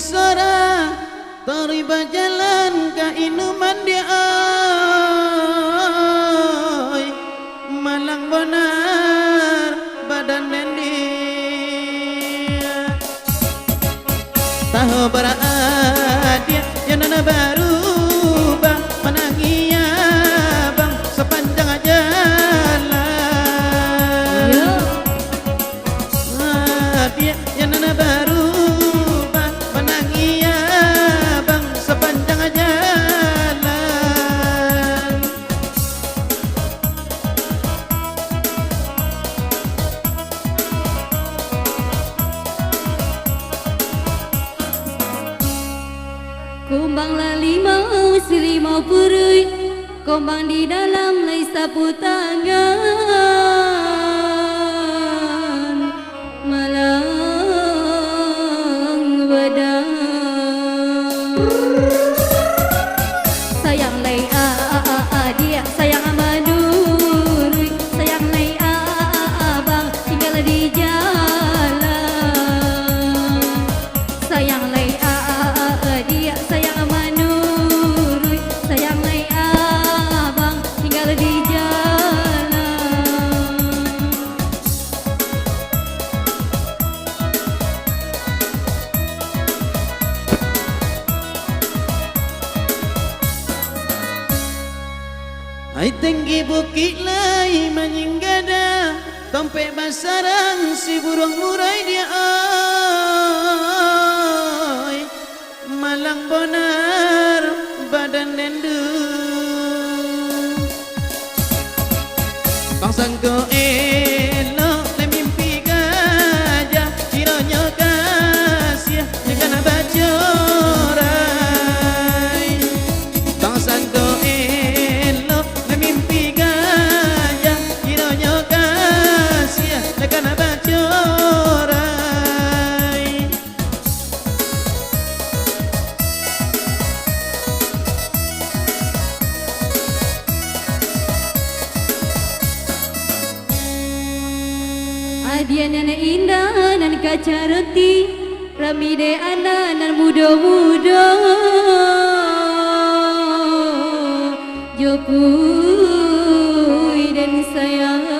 basara Teriba jalan ka inuman dia ay Malang benar badan dan dia Tahu beradia janana baru bang Menangia bang sepanjang jalan Dia janana baru bang Menangia bang sepanjang jalan Kumbang limau si limau purui Kumbang di dalam lai sapu tangan Malang bedang Sayang lai dia sayang amanurui Sayang lai abang tinggal di jalan Sayang lai dia sayang amanurui Sayang lai abang tinggal di jalan Ai tinggi bukit lai menyinggada Tompe basarang si burung murai dia ay Malang benar badan dendu Bangsangku elok le mimpi gajah Cironya kasih dengan bacorai Bangsangku elok le mimpi gajah Cironya kasih dengan bacorai Adian anak indah nan kaca reti Rami de anak nan muda-muda Jopui dan sayang